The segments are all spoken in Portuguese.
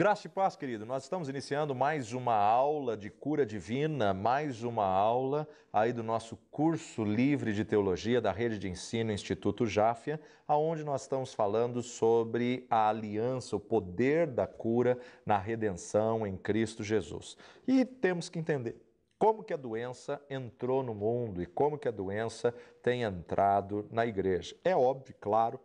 Graça e paz, querido. Nós estamos iniciando mais uma aula de cura divina, mais uma aula aí do nosso curso livre de teologia da Rede de Ensino Instituto Jáfia, aonde nós estamos falando sobre a aliança, o poder da cura na redenção em Cristo Jesus. E temos que entender como que a doença entrou no mundo e como que a doença tem entrado na igreja. É óbvio, claro,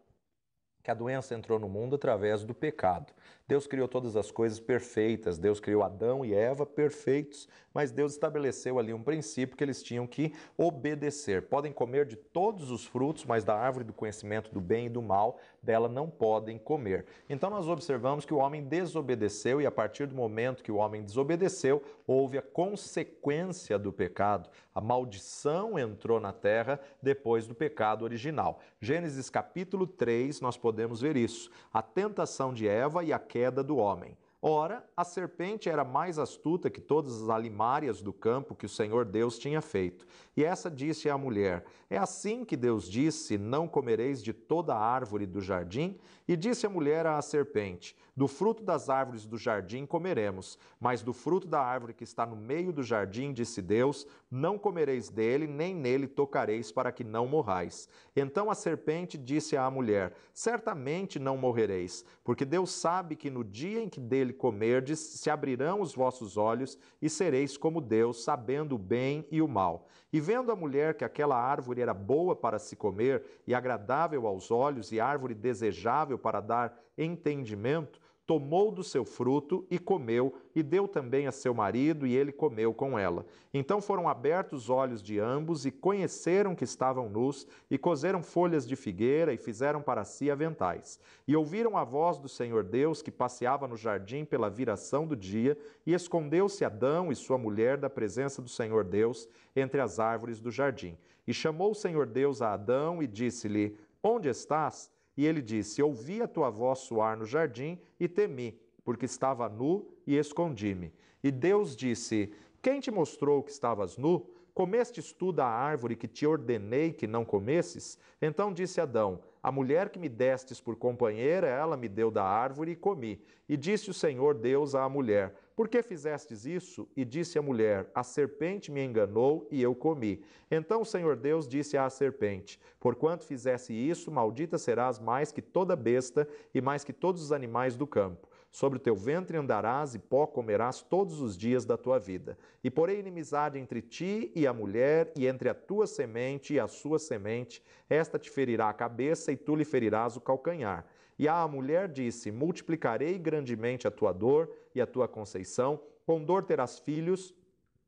que a doença entrou no mundo através do pecado. Deus criou todas as coisas perfeitas, Deus criou Adão e Eva perfeitos, mas Deus estabeleceu ali um princípio que eles tinham que obedecer. Podem comer de todos os frutos, mas da árvore do conhecimento do bem e do mal, dela não podem comer. Então nós observamos que o homem desobedeceu e a partir do momento que o homem desobedeceu, houve a consequência do pecado. A maldição entrou na terra depois do pecado original. Gênesis capítulo 3, nós podemos ver isso. A tentação de Eva e a queda do homem. Ora, a serpente era mais astuta que todas as alimárias do campo que o Senhor Deus tinha feito. E essa disse à mulher: é assim que Deus disse, não comereis de toda a árvore do jardim? E disse a mulher à serpente: do fruto das árvores do jardim comeremos, mas do fruto da árvore que está no meio do jardim, disse Deus, não comereis dele, nem nele tocareis, para que não morrais. Então a serpente disse à mulher: certamente não morrereis, porque Deus sabe que no dia em que dele comerdes, se abrirão os vossos olhos e sereis como Deus, sabendo o bem e o mal. E vendo a mulher que aquela árvore era boa para se comer e agradável aos olhos e árvore desejável para dar entendimento, tomou do seu fruto e comeu, e deu também a seu marido, e ele comeu com ela. Então foram abertos os olhos de ambos, e conheceram que estavam nus, e coseram folhas de figueira, e fizeram para si aventais. E ouviram a voz do Senhor Deus, que passeava no jardim pela viração do dia, e escondeu-se Adão e sua mulher da presença do Senhor Deus entre as árvores do jardim. E chamou o Senhor Deus a Adão, e disse-lhe: onde estás? E ele disse: ouvi a tua voz soar no jardim e temi, porque estava nu e escondi-me. E Deus disse: quem te mostrou que estavas nu? Comestes tu da árvore que te ordenei que não comesses? Então disse Adão: a mulher que me destes por companheira, ela me deu da árvore e comi. E disse o Senhor Deus à mulher: por que fizestes isso? E disse a mulher: a serpente me enganou e eu comi. Então o Senhor Deus disse à serpente: porquanto fizesse isso, maldita serás mais que toda besta e mais que todos os animais do campo. Sobre o teu ventre andarás e pó comerás todos os dias da tua vida. E porei inimizade entre ti e a mulher, e entre a tua semente e a sua semente. Esta te ferirá a cabeça e tu lhe ferirás o calcanhar. E a mulher disse: multiplicarei grandemente a tua dor e a tua conceição, com dor terás filhos,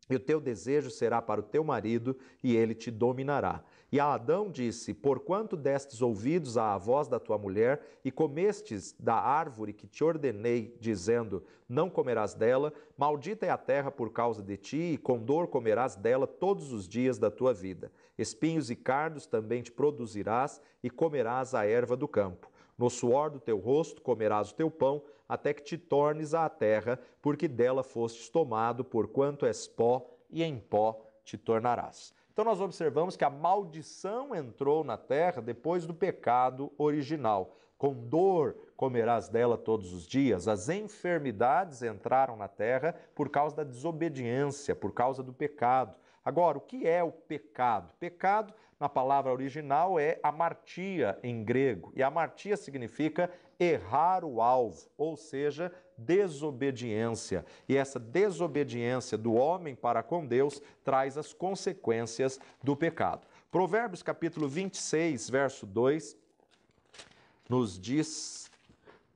e o teu desejo será para o teu marido, e ele te dominará. E a Adão disse: porquanto destes ouvidos à voz da tua mulher, e comestes da árvore que te ordenei, dizendo: não comerás dela, maldita é a terra por causa de ti, e com dor comerás dela todos os dias da tua vida. Espinhos e cardos também te produzirás, e comerás a erva do campo. No suor do teu rosto comerás o teu pão, até que te tornes à terra, porque dela fostes tomado, porquanto és pó, e em pó te tornarás. Então nós observamos que a maldição entrou na terra depois do pecado original. Com dor comerás dela todos os dias. As enfermidades entraram na terra por causa da desobediência, por causa do pecado. Agora, o que é o pecado? Pecado, na palavra original, é amartia em grego. E amartia significa errar o alvo, ou seja, desobediência. E essa desobediência do homem para com Deus traz as consequências do pecado. Provérbios capítulo 26, verso 2, nos diz: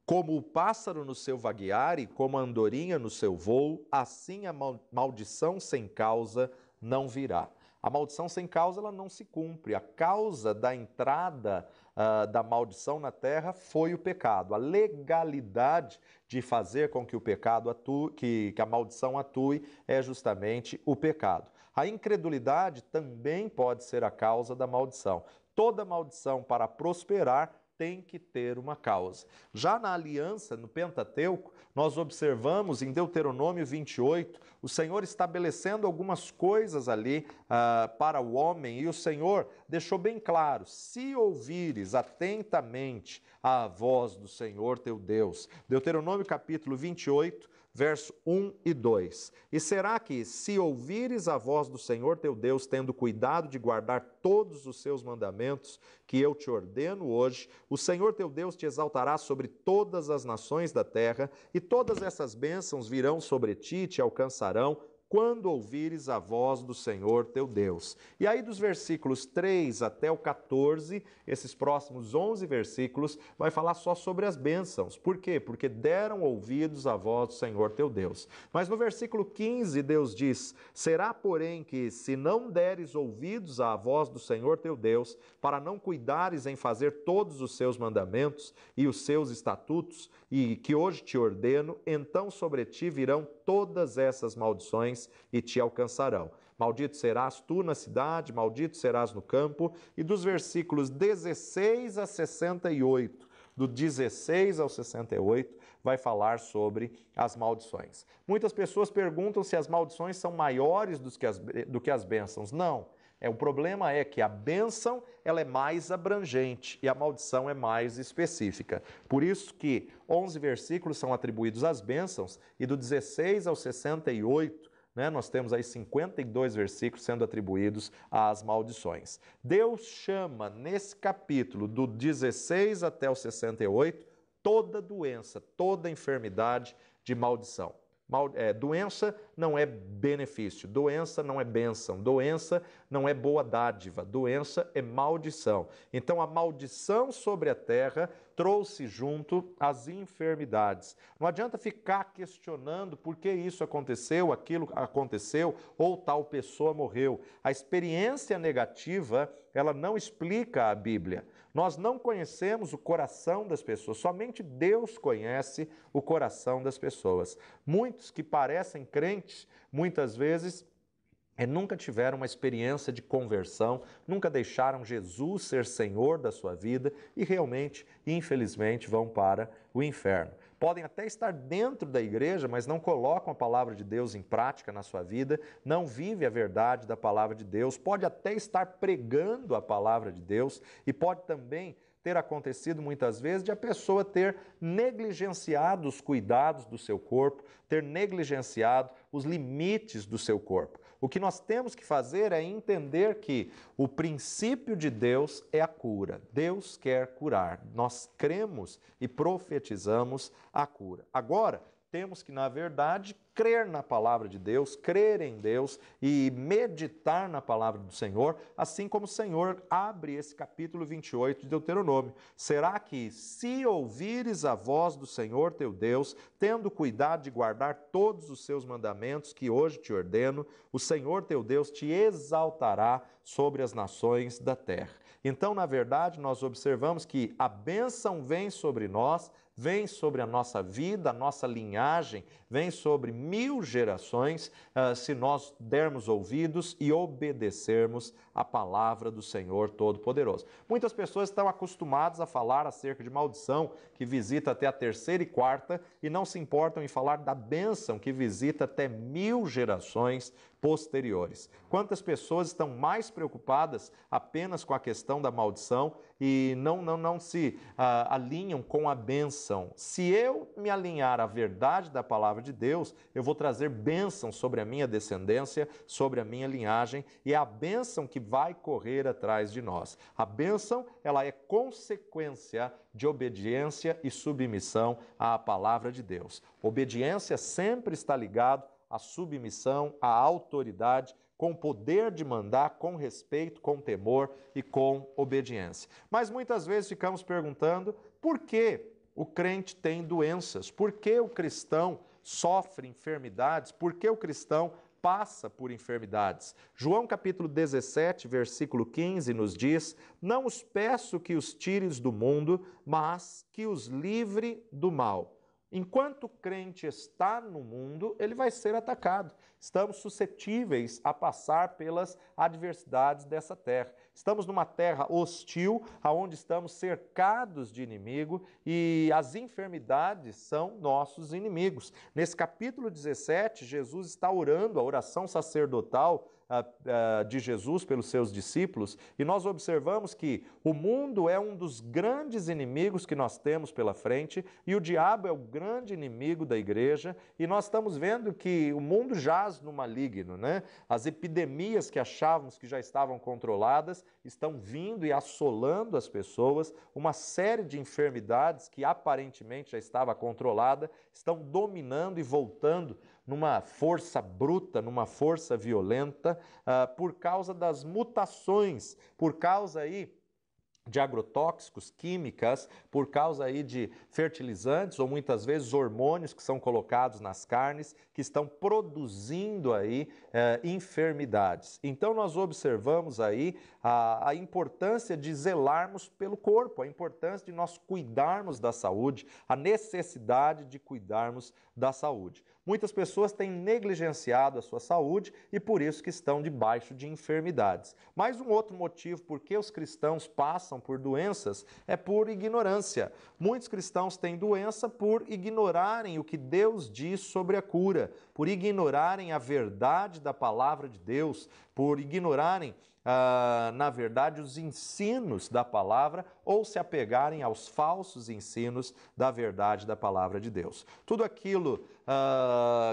como o pássaro no seu vaguear e como a andorinha no seu voo, assim a maldição sem causa não virá. A maldição sem causa ela não se cumpre. A causa da entrada da maldição na terra foi o pecado. A legalidade de fazer com que o pecado atue, que a maldição atue, é justamente o pecado. A incredulidade também pode ser a causa da maldição. Toda maldição para prosperar tem que ter uma causa. Já na aliança, no Pentateuco, nós observamos em Deuteronômio 28, o Senhor estabelecendo algumas coisas ali para o homem, e o Senhor deixou bem claro: se ouvires atentamente a voz do Senhor teu Deus. Deuteronômio capítulo 28, verso 1 e 2. E será que, se ouvires a voz do Senhor teu Deus, tendo cuidado de guardar todos os seus mandamentos que eu te ordeno hoje, o Senhor teu Deus te exaltará sobre todas as nações da terra, e todas essas bênçãos virão sobre ti e te alcançarão, quando ouvires a voz do Senhor teu Deus. E aí dos versículos 3 até o 14, esses próximos 11 versículos, vai falar só sobre as bênçãos. Por quê? Porque deram ouvidos à voz do Senhor teu Deus. Mas no versículo 15, Deus diz: será, porém, que se não deres ouvidos à voz do Senhor teu Deus, para não cuidares em fazer todos os seus mandamentos e os seus estatutos, e que hoje te ordeno, então sobre ti virão todas essas maldições e te alcançarão. Maldito serás tu na cidade, maldito serás no campo. E dos versículos 16 a 68, do 16 ao 68, vai falar sobre as maldições. Muitas pessoas perguntam se as maldições são maiores do que as bênçãos. Não. O problema é que a bênção ela é mais abrangente e a maldição é mais específica. Por isso que 11 versículos são atribuídos às bênçãos, e do 16 ao 68, nós temos aí 52 versículos sendo atribuídos às maldições. Deus chama nesse capítulo, do 16 até o 68, toda doença, toda enfermidade de maldição. Doença não é benefício, doença não é bênção, doença não é boa dádiva, doença é maldição. Então a maldição sobre a terra trouxe junto as enfermidades. Não adianta ficar questionando por que isso aconteceu, aquilo aconteceu ou tal pessoa morreu. A experiência negativa, ela não explica a Bíblia. Nós não conhecemos o coração das pessoas, somente Deus conhece o coração das pessoas. Muitos que parecem crentes, muitas vezes, nunca tiveram uma experiência de conversão, nunca deixaram Jesus ser Senhor da sua vida e realmente, infelizmente, vão para o inferno. Podem até estar dentro da igreja, mas não colocam a palavra de Deus em prática na sua vida, não vive a verdade da palavra de Deus, pode até estar pregando a palavra de Deus e pode também ter acontecido muitas vezes de a pessoa ter negligenciado os cuidados do seu corpo, ter negligenciado os limites do seu corpo. O que nós temos que fazer é entender que o princípio de Deus é a cura. Deus quer curar. Nós cremos e profetizamos a cura. Agora, temos que, na verdade, crer na palavra de Deus, crer em Deus e meditar na palavra do Senhor, assim como o Senhor abre esse capítulo 28 de Deuteronômio. Será que, se ouvires a voz do Senhor teu Deus, tendo cuidado de guardar todos os seus mandamentos que hoje te ordeno, o Senhor teu Deus te exaltará sobre as nações da terra. Então, na verdade, nós observamos que a bênção vem sobre nós, vem sobre a nossa vida, a nossa linhagem, vem sobre 1000 gerações, se nós dermos ouvidos e obedecermos a palavra do Senhor Todo-Poderoso. Muitas pessoas estão acostumadas a falar acerca de maldição, que visita até a 3ª e 4ª, e não se importam em falar da bênção, que visita até 1000 gerações posteriores. Quantas pessoas estão mais preocupadas apenas com a questão da maldição e não se alinham com a bênção? Se eu me alinhar à verdade da palavra de Deus, eu vou trazer bênção sobre a minha descendência, sobre a minha linhagem, e é a bênção que vai correr atrás de nós. A bênção, ela é consequência de obediência e submissão à palavra de Deus. Obediência sempre está ligado à submissão, à autoridade, com poder de mandar, com respeito, com temor e com obediência. Mas muitas vezes ficamos perguntando por que o crente tem doenças, por que o cristão sofre enfermidades, por que o cristão passa por enfermidades. João capítulo 17, versículo 15 nos diz: não os peço que os tires do mundo, mas que os livre do mal. Enquanto o crente está no mundo, ele vai ser atacado. Estamos suscetíveis a passar pelas adversidades dessa terra. Estamos numa terra hostil, onde estamos cercados de inimigo e as enfermidades são nossos inimigos. Nesse capítulo 17, Jesus está orando a oração sacerdotal de Jesus pelos seus discípulos, e nós observamos que o mundo é um dos grandes inimigos que nós temos pela frente, e o diabo é o grande inimigo da igreja, e nós estamos vendo que o mundo jaz no maligno, né? As epidemias que achávamos que já estavam controladas estão vindo e assolando as pessoas, uma série de enfermidades que aparentemente já estava controlada, estão dominando e voltando numa força bruta, numa força violenta, por causa das mutações, por causa aí de agrotóxicos, químicas, por causa aí de fertilizantes ou muitas vezes hormônios que são colocados nas carnes, que estão produzindo aí enfermidades. Então nós observamos aí a importância de zelarmos pelo corpo, a importância de nós cuidarmos da saúde, a necessidade de cuidarmos da saúde. Muitas pessoas têm negligenciado a sua saúde e por isso que estão debaixo de enfermidades. Mais um outro motivo por que os cristãos passam por doenças é por ignorância. Muitos cristãos têm doença por ignorarem o que Deus diz sobre a cura, por ignorarem a verdade da palavra de Deus, por ignorarem na verdade, os ensinos da palavra ou se apegarem aos falsos ensinos da verdade da palavra de Deus. Tudo aquilo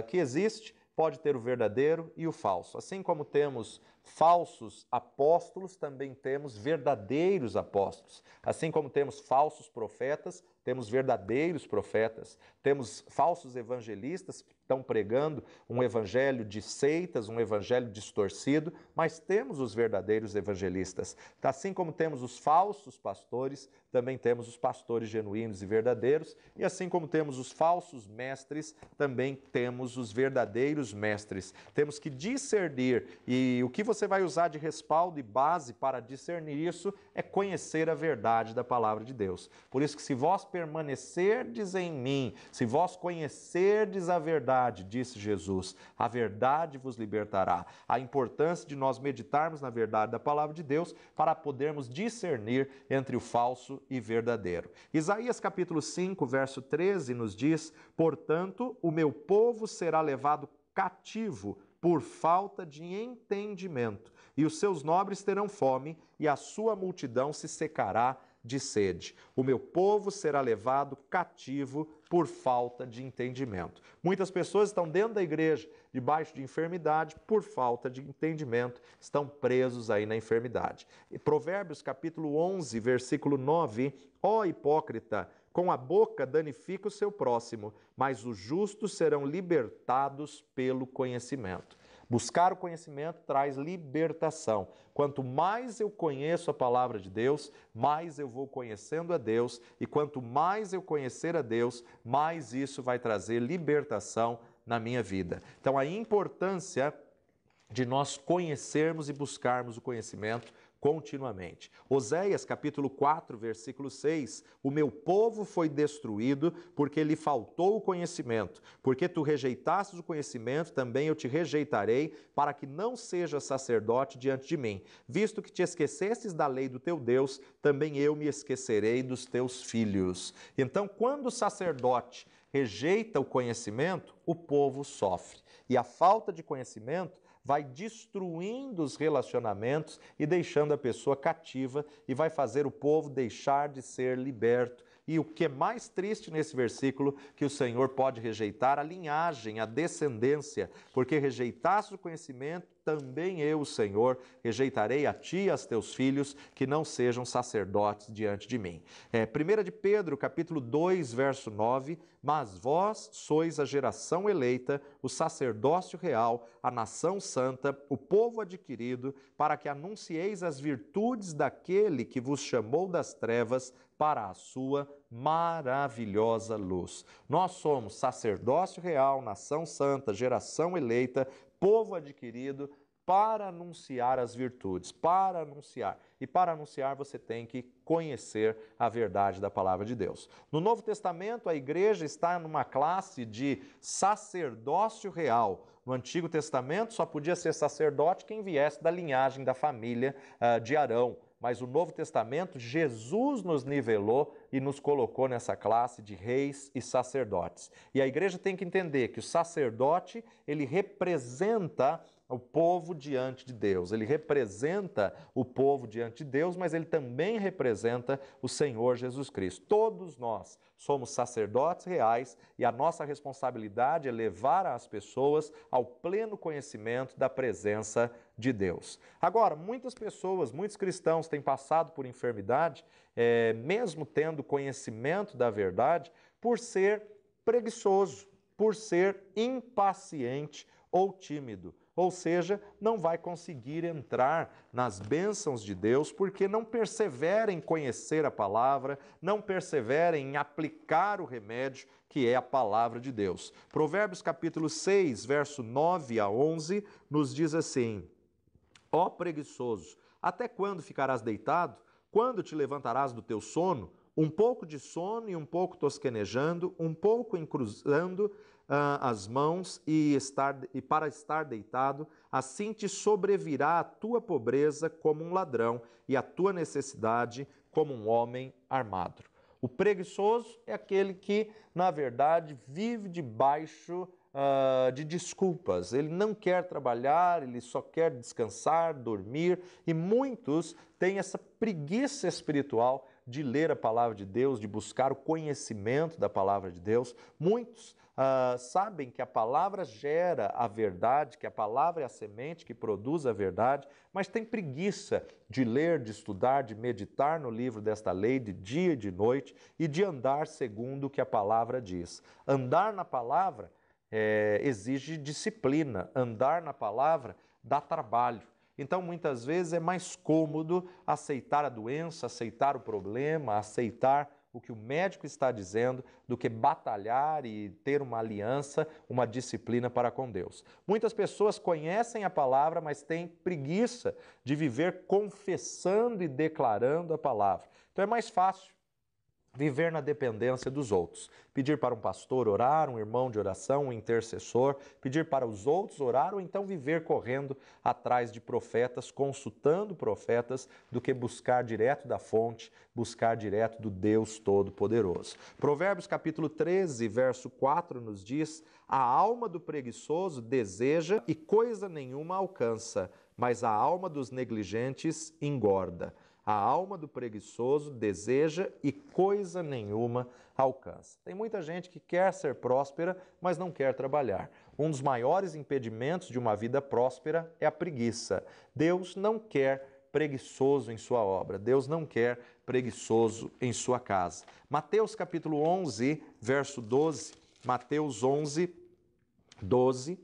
que existe pode ter o verdadeiro e o falso. Assim como temos falsos apóstolos, também temos verdadeiros apóstolos. Assim como temos falsos profetas, temos verdadeiros profetas. Temos falsos evangelistas que estão pregando um evangelho de seitas, um evangelho distorcido, mas temos os verdadeiros evangelistas. Assim como temos os falsos pastores, também temos os pastores genuínos e verdadeiros, e assim como temos os falsos mestres, também temos os verdadeiros mestres. Temos que discernir, e o que você vai usar de respaldo e base para discernir isso é conhecer a verdade da palavra de Deus. Por isso que se vós permanecerdes em mim, se vós conhecerdes a verdade, disse Jesus, a verdade vos libertará. A importância de nós meditarmos na verdade da palavra de Deus para podermos discernir entre o falso e verdadeiro. Isaías capítulo 5, verso 13 nos diz: portanto, o meu povo será levado cativo por falta de entendimento, e os seus nobres terão fome, e a sua multidão se secará de sede. O meu povo será levado cativo por falta de entendimento. Muitas pessoas estão dentro da igreja, debaixo de enfermidade, por falta de entendimento, estão presos aí na enfermidade. E Provérbios capítulo 11, versículo 9, ó hipócrita, com a boca danifica o seu próximo, mas os justos serão libertados pelo conhecimento. Buscar o conhecimento traz libertação. Quanto mais eu conheço a palavra de Deus, mais eu vou conhecendo a Deus, e quanto mais eu conhecer a Deus, mais isso vai trazer libertação na minha vida. Então, a importância de nós conhecermos e buscarmos o conhecimento continuamente. Oséias capítulo 4, versículo 6, o meu povo foi destruído porque lhe faltou o conhecimento. Porque tu rejeitastes o conhecimento, também eu te rejeitarei, para que não sejas sacerdote diante de mim. Visto que te esquecestes da lei do teu Deus, também eu me esquecerei dos teus filhos. Então, quando o sacerdote rejeita o conhecimento, o povo sofre. E a falta de conhecimento vai destruindo os relacionamentos e deixando a pessoa cativa e vai fazer o povo deixar de ser liberto. E o que é mais triste nesse versículo, que o Senhor pode rejeitar a linhagem, a descendência, porque rejeitaste o conhecimento, também eu, o Senhor, rejeitarei a ti e aos teus filhos, que não sejam sacerdotes diante de mim. 1 de Pedro, capítulo 2, verso 9, mas vós sois a geração eleita, o sacerdócio real, a nação santa, o povo adquirido, para que anuncieis as virtudes daquele que vos chamou das trevas para a sua maravilhosa luz. Nós somos sacerdócio real, nação santa, geração eleita, povo adquirido, para anunciar as virtudes, para anunciar. E para anunciar você tem que conhecer a verdade da palavra de Deus. No Novo Testamento, a igreja está numa classe de sacerdócio real. No Antigo Testamento só podia ser sacerdote quem viesse da linhagem da família de Arão. Mas o Novo Testamento, Jesus nos nivelou e nos colocou nessa classe de reis e sacerdotes. E a igreja tem que entender que o sacerdote, ele representa o povo diante de Deus. Ele representa o povo diante de Deus, mas ele também representa o Senhor Jesus Cristo. Todos nós somos sacerdotes reais e a nossa responsabilidade é levar as pessoas ao pleno conhecimento da presença de Deus. Agora, muitas pessoas, muitos cristãos têm passado por enfermidade, mesmo tendo conhecimento da verdade, por ser preguiçoso, por ser impaciente ou tímido. Ou seja, não vai conseguir entrar nas bênçãos de Deus porque não persevera em conhecer a palavra, não persevera em aplicar o remédio que é a palavra de Deus. Provérbios capítulo 6, verso 9 a 11, nos diz assim: Ó preguiçoso, até quando ficarás deitado? Quando te levantarás do teu sono? Um pouco de sono e um pouco tosquenejando, um pouco encruzando as mãos e para estar deitado, assim te sobrevirá a tua pobreza como um ladrão e a tua necessidade como um homem armado. O preguiçoso é aquele que, na verdade, vive debaixo de desculpas. Ele não quer trabalhar, ele só quer descansar, dormir, e muitos têm essa preguiça espiritual de ler a palavra de Deus, de buscar o conhecimento da palavra de Deus. Muitos sabem que a palavra gera a verdade, que a palavra é a semente que produz a verdade, mas tem preguiça de ler, de estudar, de meditar no livro desta lei de dia e de noite e de andar segundo o que a palavra diz. Andar na palavra exige disciplina, andar na palavra dá trabalho. Então, muitas vezes é mais cômodo aceitar a doença, aceitar o problema, aceitar o que o médico está dizendo, do que batalhar e ter uma aliança, uma disciplina para com Deus. Muitas pessoas conhecem a palavra, mas têm preguiça de viver confessando e declarando a palavra. Então é mais fácil viver na dependência dos outros. Pedir para um pastor orar, um irmão de oração, um intercessor, pedir para os outros orar ou então viver correndo atrás de profetas, consultando profetas, do que buscar direto da fonte, buscar direto do Deus Todo-Poderoso. Provérbios capítulo 13, verso 4 nos diz: a alma do preguiçoso deseja e coisa nenhuma alcança, mas a alma dos negligentes engorda. A alma do preguiçoso deseja e coisa nenhuma alcança. Tem muita gente que quer ser próspera, mas não quer trabalhar. Um dos maiores impedimentos de uma vida próspera é a preguiça. Deus não quer preguiçoso em sua obra. Deus não quer preguiçoso em sua casa. Mateus capítulo 11, verso 12. Mateus 11, 12.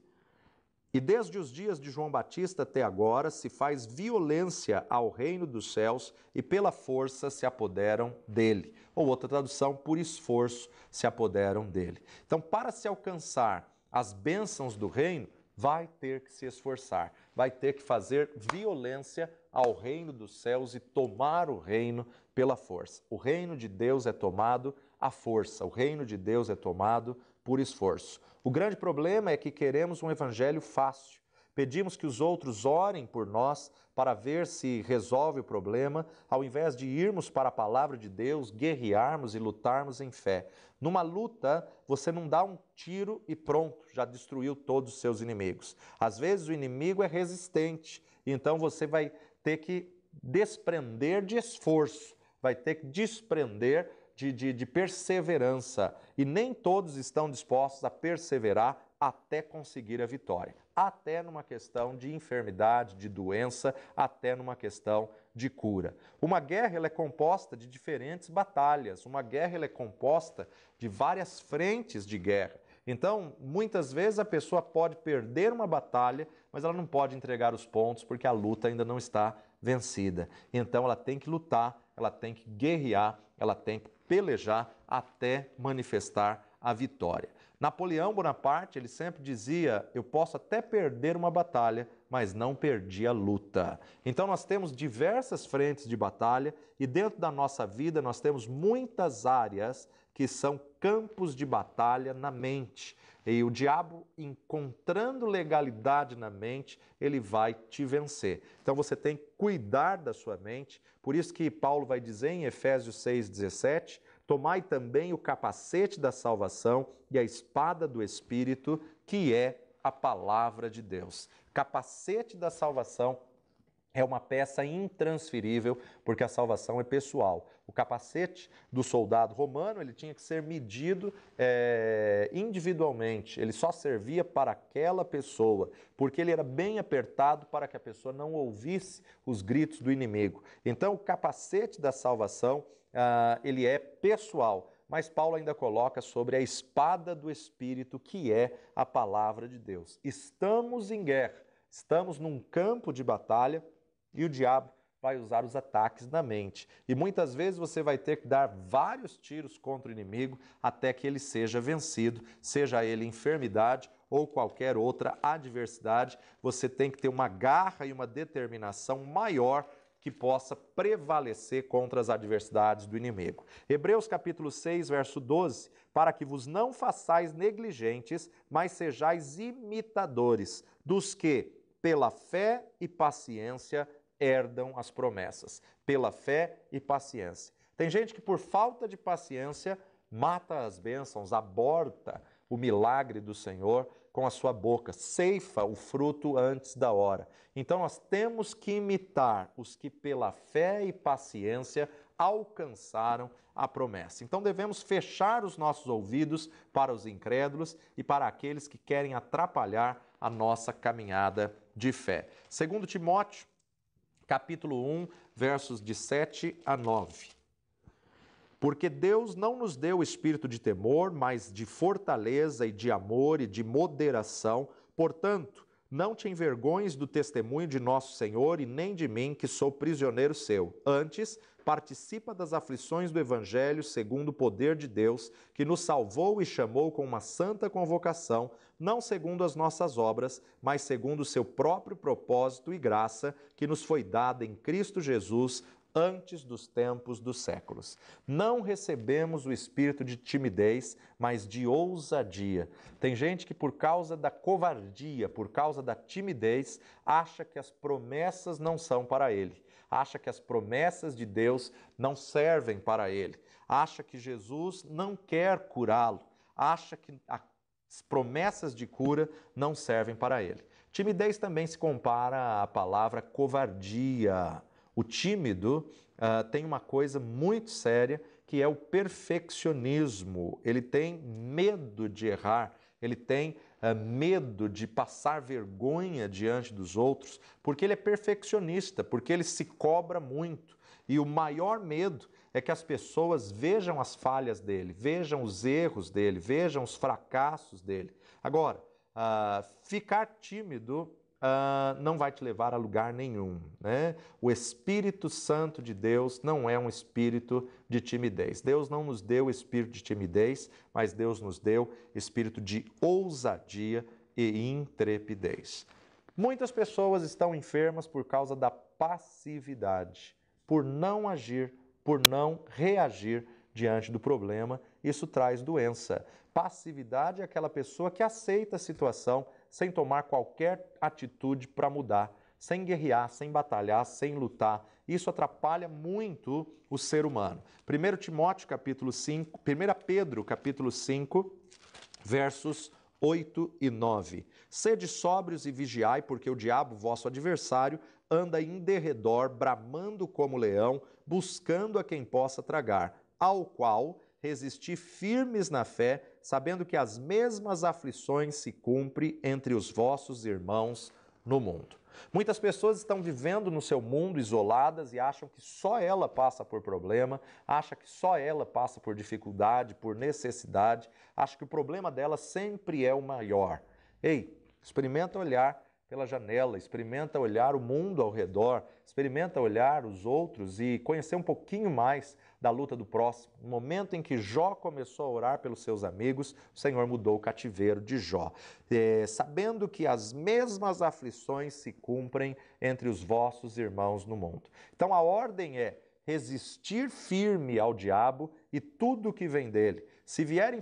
E desde os dias de João Batista até agora se faz violência ao reino dos céus e pela força se apoderam dele. Ou outra tradução, por esforço se apoderam dele. Então, para se alcançar as bênçãos do reino, vai ter que se esforçar, vai ter que fazer violência ao reino dos céus e tomar o reino pela força. O reino de Deus é tomado à força, o reino de Deus é tomado por esforço. O grande problema é que queremos um evangelho fácil. Pedimos que os outros orem por nós para ver se resolve o problema, ao invés de irmos para a palavra de Deus, guerrearmos e lutarmos em fé. Numa luta, você não dá um tiro e pronto, já destruiu todos os seus inimigos. Às vezes o inimigo é resistente, então você vai ter que desprender de esforço, vai ter que desprender de perseverança. E nem todos estão dispostos a perseverar até conseguir a vitória. Até numa questão de enfermidade, de doença, até numa questão de cura. Uma guerra ela é composta de diferentes batalhas. Uma guerra ela é composta de várias frentes de guerra. Então, muitas vezes a pessoa pode perder uma batalha, mas ela não pode entregar os pontos porque a luta ainda não está vencida. Então, ela tem que lutar, ela tem que guerrear, ela tem que pelejar até manifestar a vitória. Napoleão Bonaparte, ele sempre dizia, eu posso até perder uma batalha, mas não perdi a luta. Então nós temos diversas frentes de batalha e dentro da nossa vida nós temos muitas áreas que são campos de batalha na mente. E o diabo, encontrando legalidade na mente, ele vai te vencer. Então você tem que cuidar da sua mente. Por isso que Paulo vai dizer em Efésios 6,17, tomai também o capacete da salvação e a espada do Espírito, que é a palavra de Deus. Capacete da salvação é uma peça intransferível, porque a salvação é pessoal. O capacete do soldado romano, ele tinha que ser medido individualmente. Ele só servia para aquela pessoa, porque ele era bem apertado para que a pessoa não ouvisse os gritos do inimigo. Então, o capacete da salvação, ele é pessoal. Mas Paulo ainda coloca sobre a espada do Espírito, que é a palavra de Deus. Estamos em guerra, estamos num campo de batalha, e o diabo vai usar os ataques na mente. E muitas vezes você vai ter que dar vários tiros contra o inimigo até que ele seja vencido, seja ele enfermidade ou qualquer outra adversidade. Você tem que ter uma garra e uma determinação maior que possa prevalecer contra as adversidades do inimigo. Hebreus capítulo 6, verso 12, para que vos não façais negligentes, mas sejais imitadores dos que, pela fé e paciência, herdam as promessas. Pela fé e paciência. Tem gente que por falta de paciência mata as bênçãos, aborta o milagre do Senhor com a sua boca, ceifa o fruto antes da hora. Então nós temos que imitar os que pela fé e paciência alcançaram a promessa. Então devemos fechar os nossos ouvidos para os incrédulos e para aqueles que querem atrapalhar a nossa caminhada de fé. Segundo Timóteo, capítulo 1, versos de 7 a 9. Porque Deus não nos deu o espírito de temor, mas de fortaleza e de amor e de moderação. Portanto, não te envergonhes do testemunho de nosso Senhor e nem de mim, que sou prisioneiro seu. Antes, participa das aflições do Evangelho segundo o poder de Deus, que nos salvou e chamou com uma santa convocação, não segundo as nossas obras, mas segundo o seu próprio propósito e graça, que nos foi dada em Cristo Jesus, antes dos tempos dos séculos. Não recebemos o espírito de timidez, mas de ousadia. Tem gente que por causa da covardia, por causa da timidez, acha que as promessas não são para ele. Acha que as promessas de Deus não servem para ele. Acha que Jesus não quer curá-lo. Acha que as promessas de cura não servem para ele. Timidez também se compara à palavra covardia. O tímido tem uma coisa muito séria, que é o perfeccionismo. Ele tem medo de errar, ele tem medo de passar vergonha diante dos outros, porque ele é perfeccionista, porque ele se cobra muito. E o maior medo é que as pessoas vejam as falhas dele, vejam os erros dele, vejam os fracassos dele. Agora, ficar tímido não vai te levar a lugar nenhum, né? O Espírito Santo de Deus não é um espírito de timidez. Deus não nos deu espírito de timidez, mas Deus nos deu espírito de ousadia e intrepidez. Muitas pessoas estão enfermas por causa da passividade, por não agir, por não reagir diante do problema. Isso traz doença. Passividade é aquela pessoa que aceita a situação sem tomar qualquer atitude para mudar, sem guerrear, sem batalhar, sem lutar. Isso atrapalha muito o ser humano. 1 Timóteo, capítulo 5, 1 Pedro, capítulo 5, versos 8 e 9. Sede sóbrios e vigiai, porque o diabo, vosso adversário, anda em derredor, bramando como leão, buscando a quem possa tragar, ao qual resisti firmes na fé, sabendo que as mesmas aflições se cumprem entre os vossos irmãos no mundo. Muitas pessoas estão vivendo no seu mundo isoladas e acham que só ela passa por problema, acha que só ela passa por dificuldade, por necessidade, acha que o problema dela sempre é o maior. Ei, experimenta olhar pela janela, experimenta olhar o mundo ao redor, experimenta olhar os outros e conhecer um pouquinho mais da luta do próximo. No momento em que Jó começou a orar pelos seus amigos, o Senhor mudou o cativeiro de Jó. Sabendo que as mesmas aflições se cumprem entre os vossos irmãos no mundo. Então a ordem é resistir firme ao diabo e tudo o que vem dele. Se vier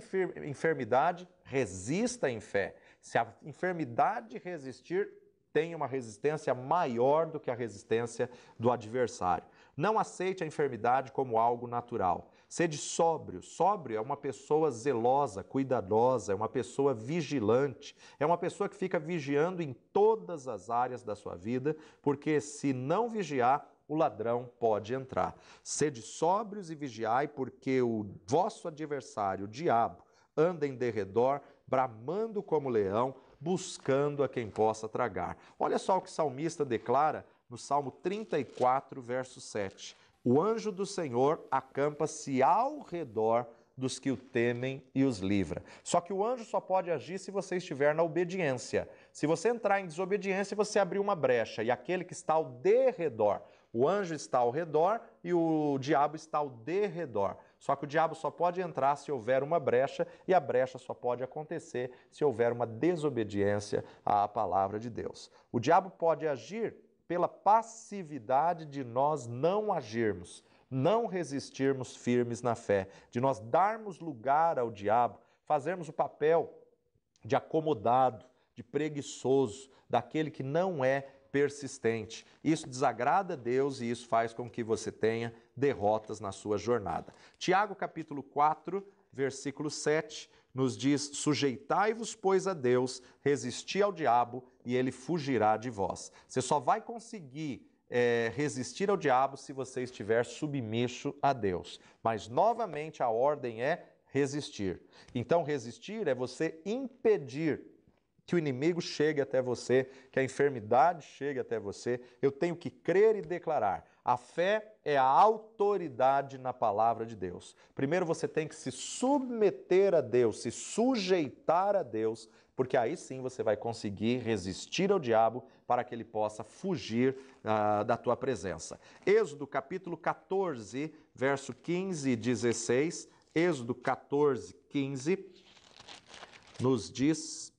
enfermidade, resista em fé. Se a enfermidade resistir, tenha uma resistência maior do que a resistência do adversário. Não aceite a enfermidade como algo natural. Sede sóbrio. Sóbrio é uma pessoa zelosa, cuidadosa, é uma pessoa vigilante, é uma pessoa que fica vigiando em todas as áreas da sua vida, porque se não vigiar, o ladrão pode entrar. Sede sóbrios e vigiai, porque o vosso adversário, o diabo, anda em derredor, bramando como leão, buscando a quem possa tragar. Olha só o que o salmista declara no Salmo 34, verso 7. O anjo do Senhor acampa-se ao redor dos que o temem e os livra. Só que o anjo só pode agir se você estiver na obediência. Se você entrar em desobediência, você abrir uma brecha, e aquele que está ao derredor, o anjo está ao redor e o diabo está ao derredor. Só que o diabo só pode entrar se houver uma brecha, e a brecha só pode acontecer se houver uma desobediência à palavra de Deus. O diabo pode agir pela passividade de nós não agirmos, não resistirmos firmes na fé, de nós darmos lugar ao diabo, fazermos o papel de acomodado, de preguiçoso, daquele que não é persistente. Isso desagrada a Deus e isso faz com que você tenha derrotas na sua jornada. Tiago capítulo 4, versículo 7, nos diz: sujeitai-vos, pois, a Deus, resisti ao diabo e ele fugirá de vós. Você só vai conseguir resistir ao diabo se você estiver submisso a Deus. Mas, novamente, a ordem é resistir. Então, resistir é você impedir que o inimigo chegue até você, que a enfermidade chegue até você. Eu tenho que crer e declarar. A fé é a autoridade na palavra de Deus. Primeiro você tem que se submeter a Deus, se sujeitar a Deus, porque aí sim você vai conseguir resistir ao diabo para que ele possa fugir da tua presença. Êxodo capítulo 14, verso 15 e 16. Êxodo 14, 15, nos diz: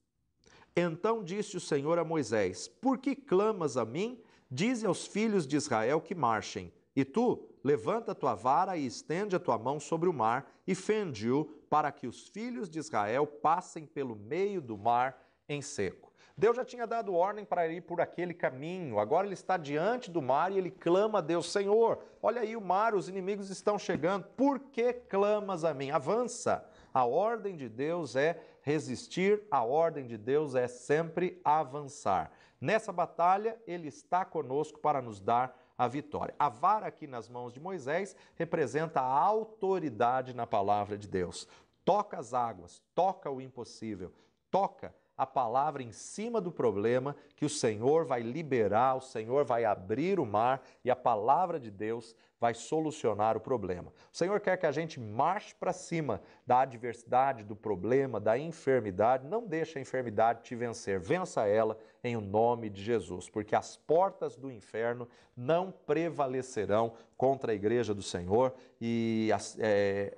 então disse o Senhor a Moisés: por que clamas a mim? Dize aos filhos de Israel que marchem. E tu, levanta a tua vara e estende a tua mão sobre o mar e fende-o, para que os filhos de Israel passem pelo meio do mar em seco. Deus já tinha dado ordem para ir por aquele caminho. Agora ele está diante do mar e ele clama a Deus: Senhor, olha aí o mar, os inimigos estão chegando. Por que clamas a mim? Avança. A ordem de Deus é resistir, a ordem de Deus é sempre avançar. Nessa batalha, ele está conosco para nos dar a vitória. A vara aqui nas mãos de Moisés representa a autoridade na palavra de Deus. Toca as águas, toca o impossível, toca a palavra em cima do problema, que o Senhor vai liberar, o Senhor vai abrir o mar e a palavra de Deus vai solucionar o problema. O Senhor quer que a gente marche para cima da adversidade, do problema, da enfermidade. Não deixe a enfermidade te vencer, vença ela em o nome de Jesus, porque as portas do inferno não prevalecerão contra a igreja do Senhor e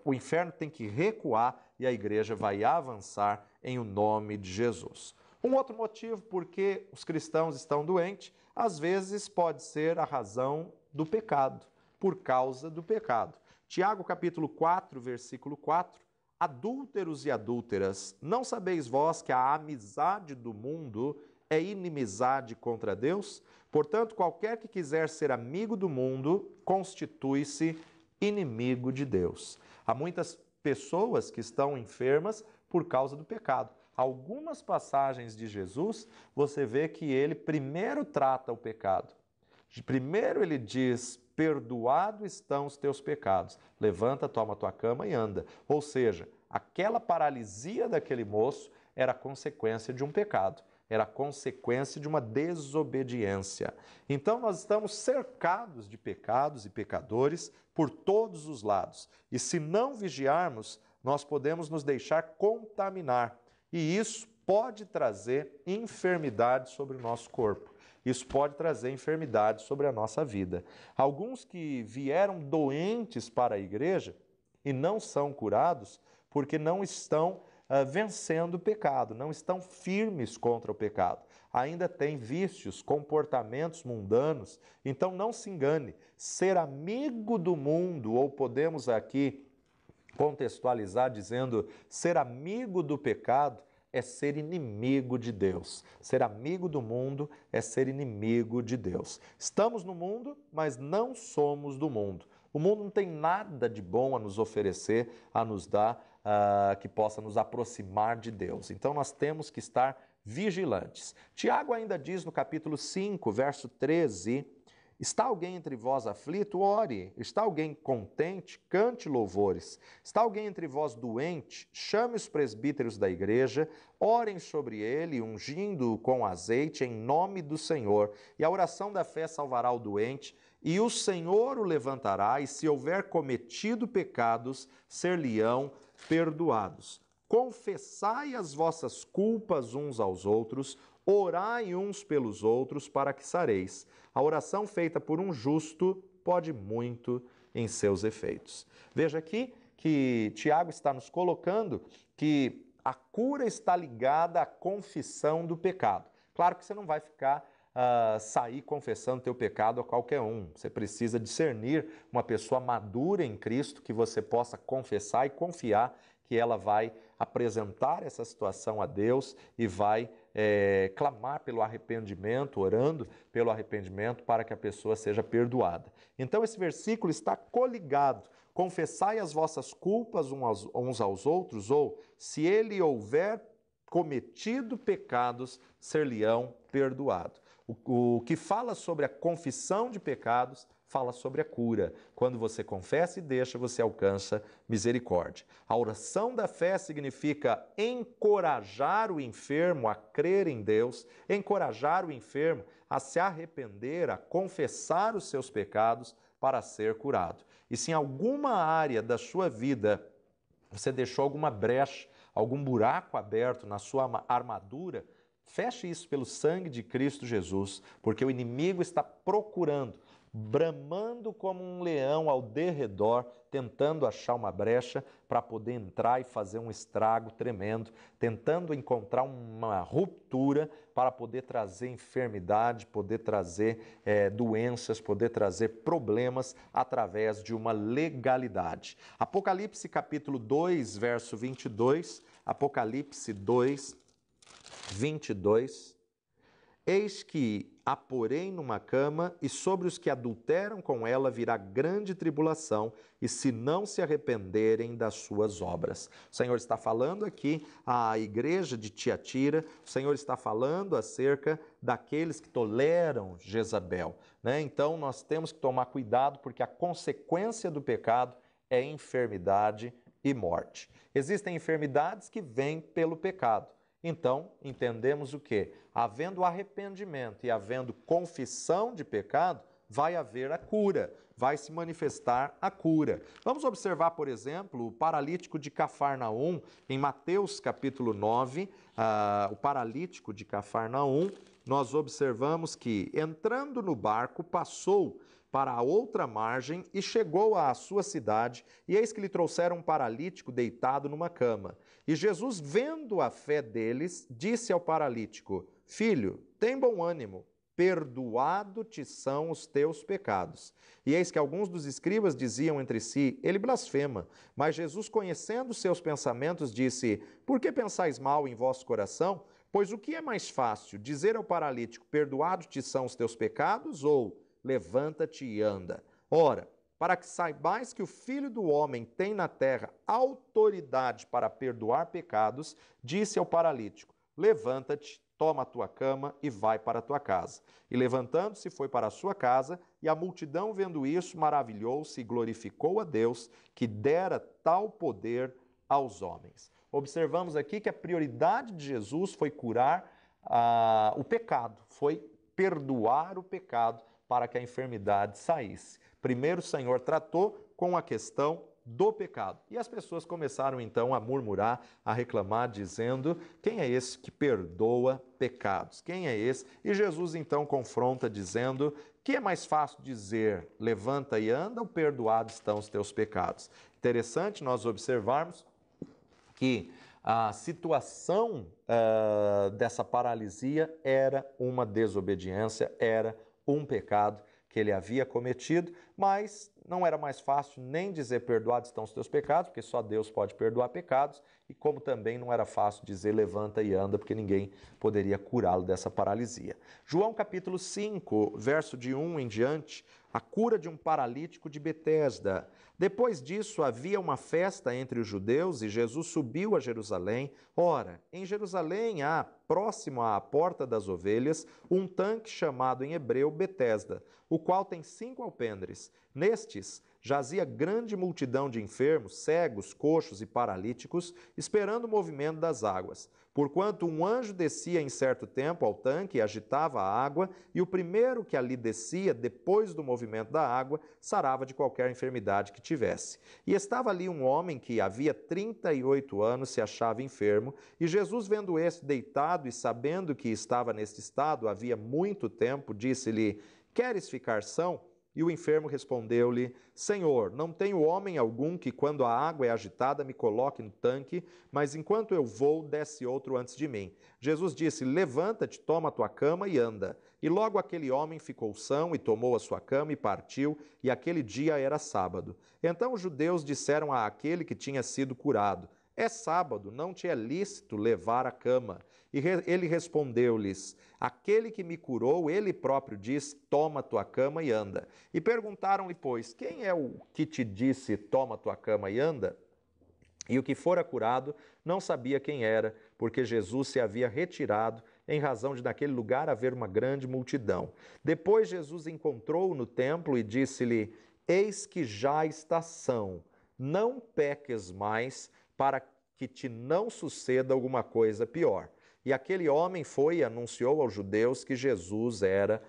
o inferno tem que recuar e a igreja vai avançar em o nome de Jesus. Um outro motivo por que os cristãos estão doentes, às vezes pode ser a razão do pecado, por causa do pecado. Tiago capítulo 4, versículo 4, adúlteros e adúlteras, não sabeis vós que a amizade do mundo é inimizade contra Deus? Portanto, qualquer que quiser ser amigo do mundo, constitui-se inimigo de Deus. Há muitas pessoas que estão enfermas por causa do pecado. Algumas passagens de Jesus, você vê que ele primeiro trata o pecado. Primeiro ele diz: perdoado estão os teus pecados. Levanta, toma tua cama e anda. Ou seja, aquela paralisia daquele moço era consequência de um pecado. Era consequência de uma desobediência. Então nós estamos cercados de pecados e pecadores por todos os lados. E se não vigiarmos, nós podemos nos deixar contaminar. E isso pode trazer enfermidade sobre o nosso corpo. Isso pode trazer enfermidade sobre a nossa vida. Alguns que vieram doentes para a igreja e não são curados porque não estão vencendo o pecado, não estão firmes contra o pecado. Ainda têm vícios, comportamentos mundanos. Então não se engane, ser amigo do mundo, ou podemos aqui contextualizar dizendo ser amigo do pecado, é ser inimigo de Deus. Ser amigo do mundo é ser inimigo de Deus. Estamos no mundo, mas não somos do mundo. O mundo não tem nada de bom a nos oferecer, a nos dar, que possa nos aproximar de Deus. Então nós temos que estar vigilantes. Tiago ainda diz no capítulo 5, verso 13, está alguém entre vós aflito? Ore. Está alguém contente? Cante louvores. Está alguém entre vós doente? Chame os presbíteros da igreja, orem sobre ele, ungindo-o com azeite em nome do Senhor. E a oração da fé salvará o doente, e o Senhor o levantará, e se houver cometido pecados, ser-lhe-ão perdoados. Confessai as vossas culpas uns aos outros, orai uns pelos outros para que sareis. A oração feita por um justo pode muito em seus efeitos. Veja aqui que Tiago está nos colocando que a cura está ligada à confissão do pecado. Claro que você não vai sair confessando teu pecado a qualquer um. Você precisa discernir uma pessoa madura em Cristo que você possa confessar e confiar que ela vai apresentar essa situação a Deus e vai clamar pelo arrependimento, orando pelo arrependimento para que a pessoa seja perdoada. Então esse versículo está coligado. Confessai as vossas culpas uns aos outros, ou se ele houver cometido pecados, ser-lhe-ão perdoado. O que fala sobre a confissão de pecados fala sobre a cura. Quando você confessa e deixa, você alcança misericórdia. A oração da fé significa encorajar o enfermo a crer em Deus, encorajar o enfermo a se arrepender, a confessar os seus pecados para ser curado. E se em alguma área da sua vida você deixou alguma brecha, algum buraco aberto na sua armadura, feche isso pelo sangue de Cristo Jesus, porque o inimigo está procurando, bramando como um leão ao derredor, tentando achar uma brecha para poder entrar e fazer um estrago tremendo, tentando encontrar uma ruptura para poder trazer enfermidade, poder trazer doenças, poder trazer problemas através de uma legalidade. Apocalipse capítulo 2, verso 22, Apocalipse 2, 22, eis que a porém numa cama, e sobre os que adulteram com ela virá grande tribulação, e se não se arrependerem das suas obras. O Senhor está falando aqui à igreja de Tiatira, o Senhor está falando acerca daqueles que toleram Jezabel, né? Então nós temos que tomar cuidado, porque a consequência do pecado é enfermidade e morte. Existem enfermidades que vêm pelo pecado. Então, entendemos o quê? Havendo arrependimento e havendo confissão de pecado, vai haver a cura, vai se manifestar a cura. Vamos observar, por exemplo, o paralítico de Cafarnaum, em Mateus capítulo 9, o paralítico de Cafarnaum, nós observamos que, entrando no barco, passou para a outra margem e chegou à sua cidade, e eis que lhe trouxeram um paralítico deitado numa cama. E Jesus, vendo a fé deles, disse ao paralítico: Filho, tem bom ânimo, perdoado te são os teus pecados. E eis que alguns dos escribas diziam entre si: ele blasfema. Mas Jesus, conhecendo seus pensamentos, disse: por que pensais mal em vosso coração? Pois o que é mais fácil, dizer ao paralítico: perdoado te são os teus pecados, ou levanta-te e anda? Ora, para que saibais que o Filho do Homem tem na terra autoridade para perdoar pecados, disse ao paralítico: levanta-te, toma a tua cama e vai para a tua casa. E levantando-se foi para a sua casa, e a multidão, vendo isso, maravilhou-se e glorificou a Deus, que dera tal poder aos homens. Observamos aqui que a prioridade de Jesus foi curar o pecado, foi perdoar o pecado para que a enfermidade saísse. Primeiro o Senhor tratou com a questão do pecado. E as pessoas começaram então a murmurar, a reclamar, dizendo: quem é esse que perdoa pecados? Quem é esse? E Jesus então confronta, dizendo: que é mais fácil dizer, levanta e anda, ou perdoados estão os teus pecados? Interessante nós observarmos que a situação dessa paralisia era uma desobediência, era um pecado que ele havia cometido, mas não era mais fácil nem dizer perdoados estão os teus pecados, porque só Deus pode perdoar pecados, e como também não era fácil dizer levanta e anda, porque ninguém poderia curá-lo dessa paralisia. João capítulo 5, verso de 1 em diante, a cura de um paralítico de Betesda. Depois disso, havia uma festa entre os judeus e Jesus subiu a Jerusalém. Ora, em Jerusalém há, próximo à porta das ovelhas, um tanque chamado em hebreu Betesda, o qual tem 5 alpendres. Nestes jazia grande multidão de enfermos, cegos, coxos e paralíticos, esperando o movimento das águas. Porquanto um anjo descia em certo tempo ao tanque e agitava a água, e o primeiro que ali descia, depois do movimento da água, sarava de qualquer enfermidade que tivesse. E estava ali um homem que havia 38 anos se achava enfermo, e Jesus, vendo este deitado e sabendo que estava neste estado havia muito tempo, disse-lhe: queres ficar são? E o enfermo respondeu-lhe: Senhor, não tenho homem algum que, quando a água é agitada, me coloque no tanque, mas enquanto eu vou, desce outro antes de mim. Jesus disse: levanta-te, toma a tua cama e anda. E logo aquele homem ficou são e tomou a sua cama e partiu, e aquele dia era sábado. Então os judeus disseram àquele que tinha sido curado: é sábado, não te é lícito levar a cama. E ele respondeu-lhes: aquele que me curou, ele próprio diz: toma a tua cama e anda. E perguntaram-lhe, pois, quem é o que te disse: toma a tua cama e anda? E o que fora curado não sabia quem era, porque Jesus se havia retirado, em razão de naquele lugar haver uma grande multidão. Depois Jesus encontrou-o no templo e disse-lhe: eis que já está são, não peques mais, para que te não suceda alguma coisa pior. E aquele homem foi e anunciou aos judeus que Jesus era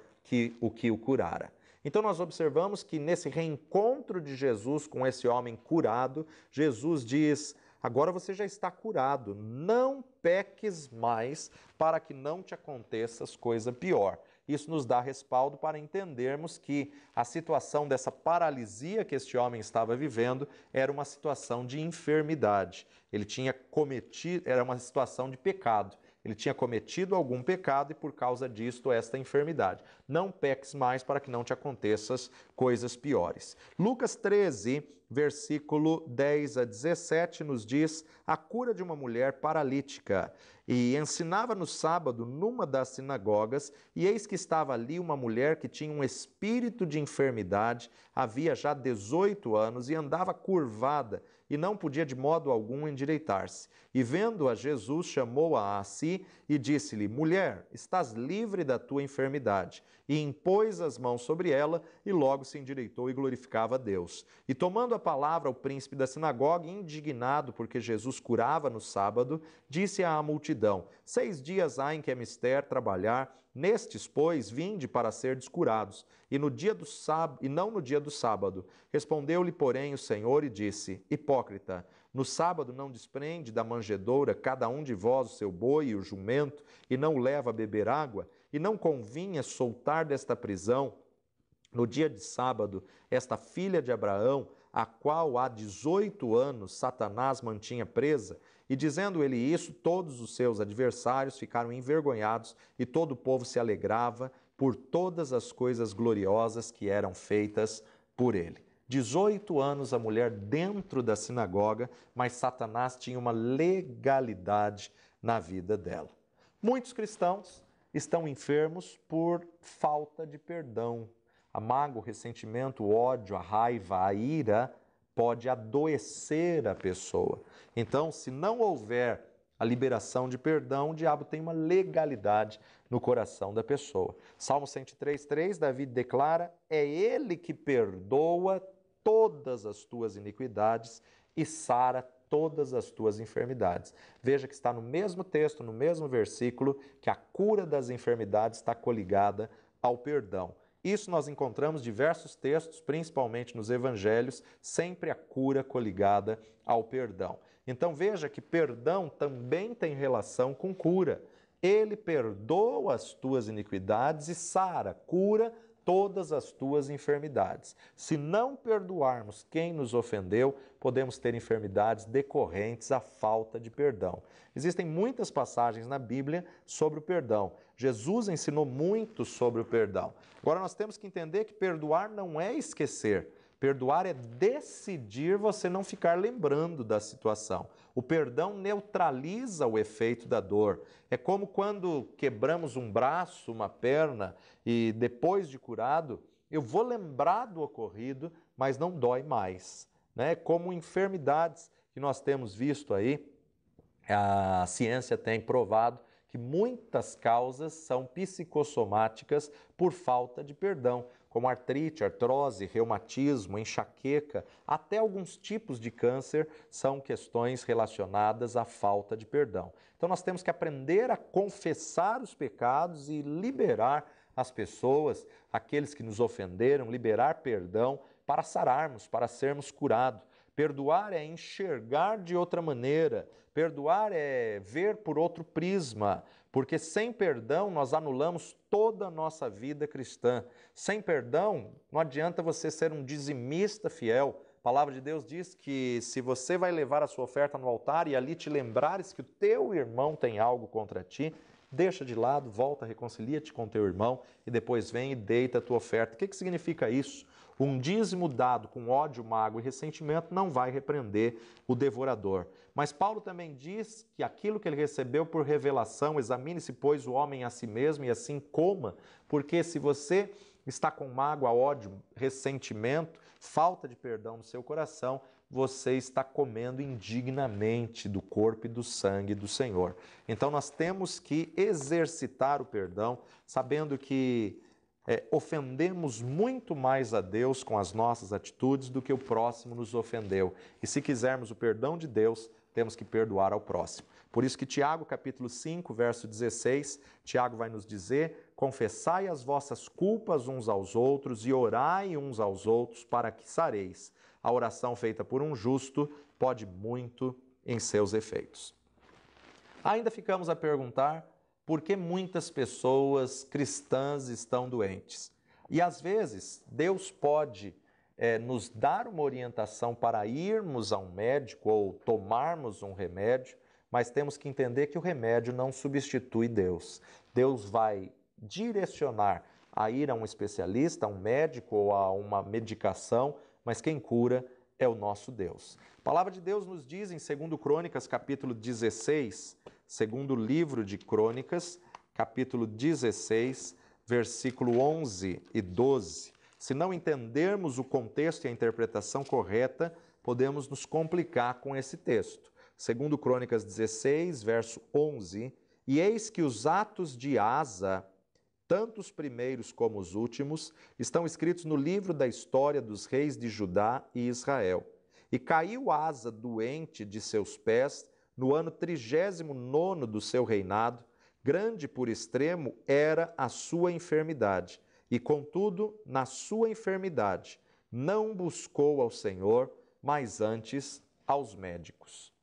o que o curara. Então nós observamos que nesse reencontro de Jesus com esse homem curado, Jesus diz: agora você já está curado, não peques mais para que não te aconteça coisa pior. Isso nos dá respaldo para entendermos que a situação dessa paralisia que este homem estava vivendo era uma situação de enfermidade. Ele tinha cometido, era uma situação de pecado. Ele tinha cometido algum pecado e por causa disto esta enfermidade. Não peques mais para que não te aconteças coisas piores. Lucas 13, versículo 10 a 17 nos diz a cura de uma mulher paralítica. E ensinava no sábado numa das sinagogas, e eis que estava ali uma mulher que tinha um espírito de enfermidade, havia já 18 anos e andava curvada, e não podia de modo algum endireitar-se. E vendo-a, Jesus chamou-a a si e disse-lhe: mulher, estás livre da tua enfermidade. E impôs as mãos sobre ela, e logo se endireitou e glorificava a Deus. E tomando a palavra o príncipe da sinagoga, indignado porque Jesus curava no sábado, disse à multidão: 6 dias há em que é mister trabalhar, nestes, pois, vinde para serdes curados, e não no dia do sábado. Respondeu-lhe, porém, o Senhor e disse: hipócrita, no sábado não desprende da manjedoura cada um de vós o seu boi e o jumento, e não o leva a beber água? E não convinha soltar desta prisão, no dia de sábado, esta filha de Abraão, a qual há 18 anos Satanás mantinha presa? E dizendo ele isso, todos os seus adversários ficaram envergonhados e todo o povo se alegrava por todas as coisas gloriosas que eram feitas por ele. 18 anos a mulher dentro da sinagoga, mas Satanás tinha uma legalidade na vida dela. Muitos cristãos estão enfermos por falta de perdão. A mágoa, o ressentimento, o ódio, a raiva, a ira pode adoecer a pessoa. Então, se não houver a liberação de perdão, o diabo tem uma legalidade no coração da pessoa. Salmo 103:3, Davi declara: é ele que perdoa todas as tuas iniquidades e sara todas as tuas enfermidades. Veja que está no mesmo texto, no mesmo versículo, que a cura das enfermidades está coligada ao perdão. Isso nós encontramos diversos textos, principalmente nos evangelhos, sempre a cura coligada ao perdão. Então veja que perdão também tem relação com cura. Ele perdoa as tuas iniquidades e sara, cura todas as tuas enfermidades. Se não perdoarmos quem nos ofendeu, podemos ter enfermidades decorrentes à falta de perdão. Existem muitas passagens na Bíblia sobre o perdão. Jesus ensinou muito sobre o perdão. Agora nós temos que entender que perdoar não é esquecer. Perdoar é decidir você não ficar lembrando da situação. O perdão neutraliza o efeito da dor. É como quando quebramos um braço, uma perna, e depois de curado, eu vou lembrar do ocorrido, mas não dói mais. Né? Como enfermidades que nós temos visto aí, a ciência tem provado que muitas causas são psicossomáticas por falta de perdão, como artrite, artrose, reumatismo, enxaqueca, até alguns tipos de câncer são questões relacionadas à falta de perdão. Então nós temos que aprender a confessar os pecados e liberar as pessoas, aqueles que nos ofenderam, liberar perdão para sararmos, para sermos curados. Perdoar é enxergar de outra maneira, perdoar é ver por outro prisma, porque sem perdão nós anulamos toda a nossa vida cristã. Sem perdão não adianta você ser um dizimista fiel. A palavra de Deus diz que se você vai levar a sua oferta no altar e ali te lembrares que o teu irmão tem algo contra ti, deixa de lado, volta, reconcilia-te com teu irmão e depois vem e deita a tua oferta. O que significa isso? Um dízimo dado com ódio, mágoa e ressentimento não vai repreender o devorador. Mas Paulo também diz que aquilo que ele recebeu por revelação, examine-se, pois, o homem a si mesmo e assim coma, porque se você está com mágoa, ódio, ressentimento, falta de perdão no seu coração, você está comendo indignamente do corpo e do sangue do Senhor. Então nós temos que exercitar o perdão, sabendo que ofendemos muito mais a Deus com as nossas atitudes do que o próximo nos ofendeu. E se quisermos o perdão de Deus, temos que perdoar ao próximo. Por isso que Tiago, capítulo 5, verso 16, Tiago vai nos dizer: confessai as vossas culpas uns aos outros e orai uns aos outros para que sareis. A oração feita por um justo pode muito em seus efeitos. Ainda ficamos a perguntar: por que muitas pessoas cristãs estão doentes? E às vezes Deus pode nos dar uma orientação para irmos a um médico ou tomarmos um remédio, mas temos que entender que o remédio não substitui Deus. Deus vai direcionar a ir a um especialista, a um médico ou a uma medicação, mas quem cura é o nosso Deus. A palavra de Deus nos diz em 2 Crônicas, capítulo 16, segundo livro de Crônicas, capítulo 16, versículo 11 e 12. Se não entendermos o contexto e a interpretação correta, podemos nos complicar com esse texto. 2 Crônicas 16, verso 11. E eis que os atos de Asa, tanto os primeiros como os últimos, estão escritos no livro da história dos reis de Judá e Israel. E caiu Asa doente de seus pés no ano 39º do seu reinado, grande por extremo era a sua enfermidade. E, contudo, na sua enfermidade, não buscou ao Senhor, mas antes aos médicos.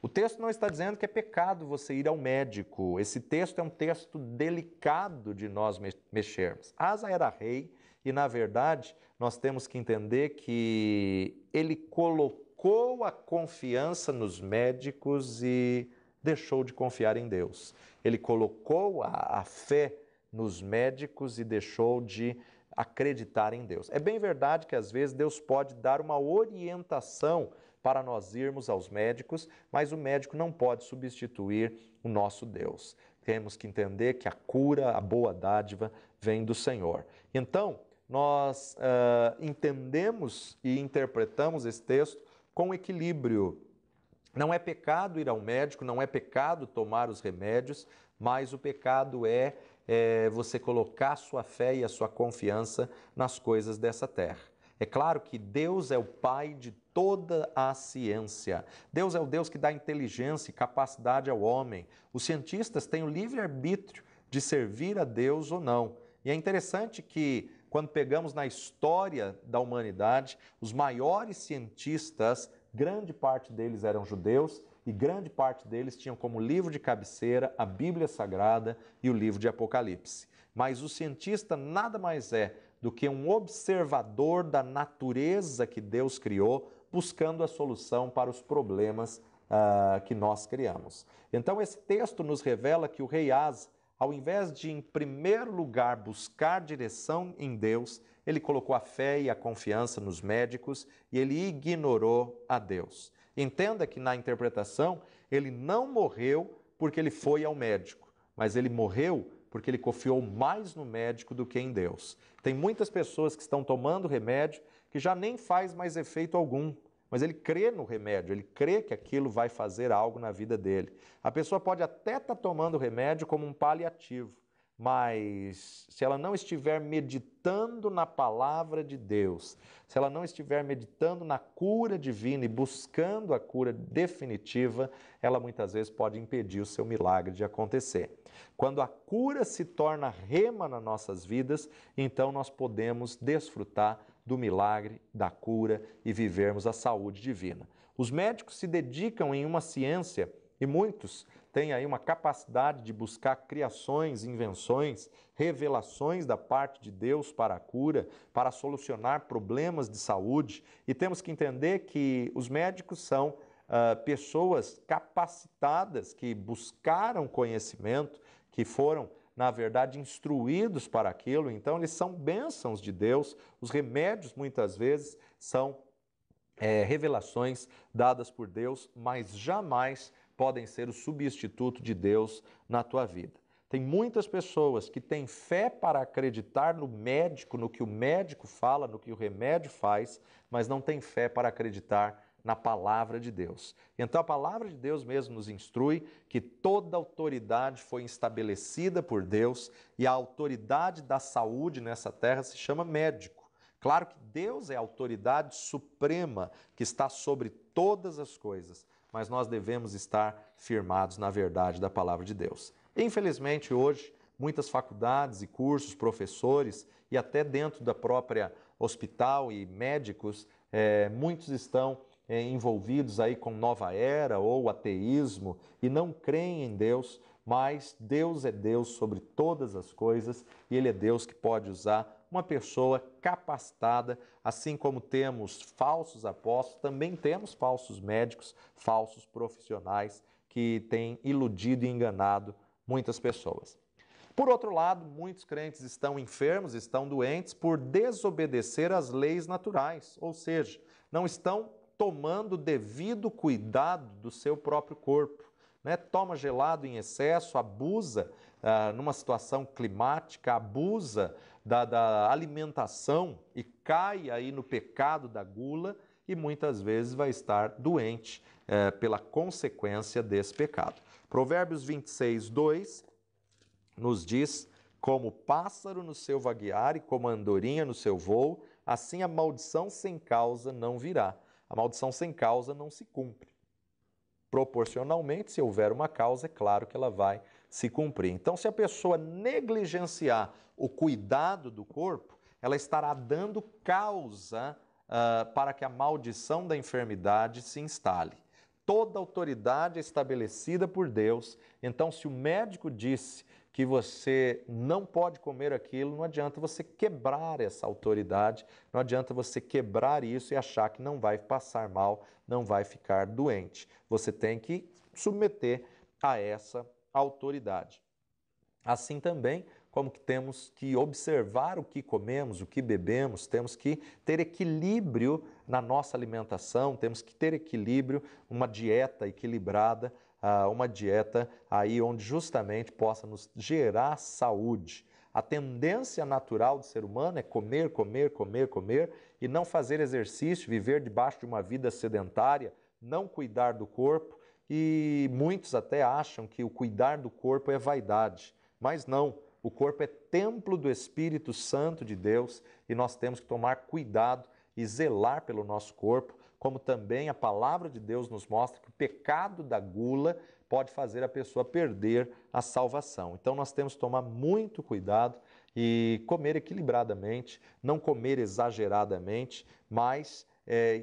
O texto não está dizendo que é pecado você ir ao médico. Esse texto é um texto delicado de nós mexermos. Asa era rei e, na verdade, nós temos que entender que ele colocou a confiança nos médicos e deixou de confiar em Deus. Ele colocou a fé nos médicos e deixou de acreditar em Deus. É bem verdade que às vezes Deus pode dar uma orientação para nós irmos aos médicos, mas o médico não pode substituir o nosso Deus. Temos que entender que a cura, a boa dádiva, vem do Senhor. Então, nós entendemos e interpretamos esse texto com equilíbrio. Não é pecado ir ao médico, não é pecado tomar os remédios, mas o pecado é você colocar a sua fé e a sua confiança nas coisas dessa terra. É claro que Deus é o Pai de toda a ciência. Deus é o Deus que dá inteligência e capacidade ao homem. Os cientistas têm o livre-arbítrio de servir a Deus ou não. E é interessante que quando pegamos na história da humanidade, os maiores cientistas, grande parte deles eram judeus e grande parte deles tinham como livro de cabeceira a Bíblia Sagrada e o livro de Apocalipse. Mas o cientista nada mais é do que um observador da natureza que Deus criou, buscando a solução para os problemas que nós criamos. Então esse texto nos revela que o rei Asa, ao invés de, em primeiro lugar, buscar direção em Deus, ele colocou a fé e a confiança nos médicos e ele ignorou a Deus. Entenda que na interpretação, ele não morreu porque ele foi ao médico, mas ele morreu porque ele confiou mais no médico do que em Deus. Tem muitas pessoas que estão tomando remédio que já nem faz mais efeito algum, mas ele crê no remédio, ele crê que aquilo vai fazer algo na vida dele. A pessoa pode até estar tomando o remédio como um paliativo, mas se ela não estiver meditando na palavra de Deus, se ela não estiver meditando na cura divina e buscando a cura definitiva, ela muitas vezes pode impedir o seu milagre de acontecer. Quando a cura se torna rema nas nossas vidas, então nós podemos desfrutar do milagre, da cura e vivermos a saúde divina. Os médicos se dedicam em uma ciência e muitos têm aí uma capacidade de buscar criações, invenções, revelações da parte de Deus para a cura, para solucionar problemas de saúde. E temos que entender que os médicos são pessoas capacitadas que buscaram conhecimento, que foram na verdade, instruídos para aquilo, então eles são bênçãos de Deus. Os remédios, muitas vezes, são revelações dadas por Deus, mas jamais podem ser o substituto de Deus na tua vida. Tem muitas pessoas que têm fé para acreditar no médico, no que o médico fala, no que o remédio faz, mas não têm fé para acreditar na palavra de Deus. Então a palavra de Deus mesmo nos instrui que toda autoridade foi estabelecida por Deus e a autoridade da saúde nessa terra se chama médico. Claro que Deus é a autoridade suprema que está sobre todas as coisas, mas nós devemos estar firmados na verdade da palavra de Deus. Infelizmente hoje, muitas faculdades e cursos, professores e até dentro da própria hospital e médicos, muitos estão envolvidos aí com nova era ou ateísmo e não creem em Deus, mas Deus é Deus sobre todas as coisas e Ele é Deus que pode usar uma pessoa capacitada, assim como temos falsos apóstolos, também temos falsos médicos, falsos profissionais que têm iludido e enganado muitas pessoas. Por outro lado, muitos crentes estão enfermos, estão doentes por desobedecer às leis naturais, ou seja, não estão tomando devido cuidado do seu próprio corpo. Toma gelado em excesso, abusa numa situação climática, abusa da alimentação e cai aí no pecado da gula e muitas vezes vai estar doente pela consequência desse pecado. Provérbios 26, 2 nos diz: como pássaro no seu vaguear e como andorinha no seu voo, assim a maldição sem causa não virá. A maldição sem causa não se cumpre. Proporcionalmente, se houver uma causa, é claro que ela vai se cumprir. Então, se a pessoa negligenciar o cuidado do corpo, ela estará dando causa para que a maldição da enfermidade se instale. Toda autoridade é estabelecida por Deus. Então, se o médico disse que você não pode comer aquilo, não adianta você quebrar essa autoridade, não adianta você quebrar isso e achar que não vai passar mal, não vai ficar doente. Você tem que submeter a essa autoridade. Assim também, como que temos que observar o que comemos, o que bebemos, temos que ter equilíbrio na nossa alimentação, temos que ter equilíbrio, uma dieta equilibrada, uma dieta aí onde justamente possa nos gerar saúde. A tendência natural do ser humano é comer, comer, comer, comer e não fazer exercício, viver debaixo de uma vida sedentária, não cuidar do corpo e muitos até acham que o cuidar do corpo é vaidade, mas não. O corpo é templo do Espírito Santo de Deus e nós temos que tomar cuidado e zelar pelo nosso corpo, como também a palavra de Deus nos mostra que o pecado da gula pode fazer a pessoa perder a salvação. Então nós temos que tomar muito cuidado e comer equilibradamente, não comer exageradamente, mas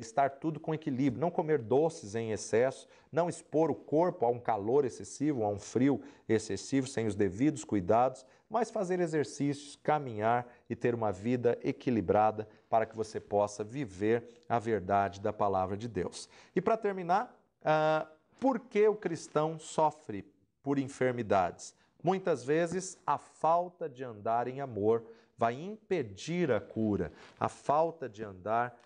estar tudo com equilíbrio, não comer doces em excesso, não expor o corpo a um calor excessivo, a um frio excessivo, sem os devidos cuidados, mas fazer exercícios, caminhar e ter uma vida equilibrada para que você possa viver a verdade da palavra de Deus. E para terminar, por que o cristão sofre por enfermidades? Muitas vezes a falta de andar em amor vai impedir a cura, a falta de andar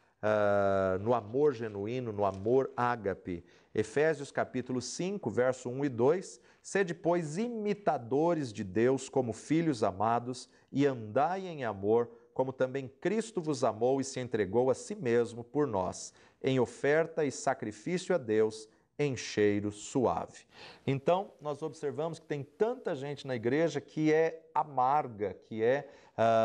no amor genuíno, no amor ágape. Efésios capítulo 5, verso 1 e 2, sede, pois, imitadores de Deus como filhos amados e andai em amor, como também Cristo vos amou e se entregou a si mesmo por nós, em oferta e sacrifício a Deus, em cheiro suave. Então, nós observamos que tem tanta gente na igreja que é amarga, que é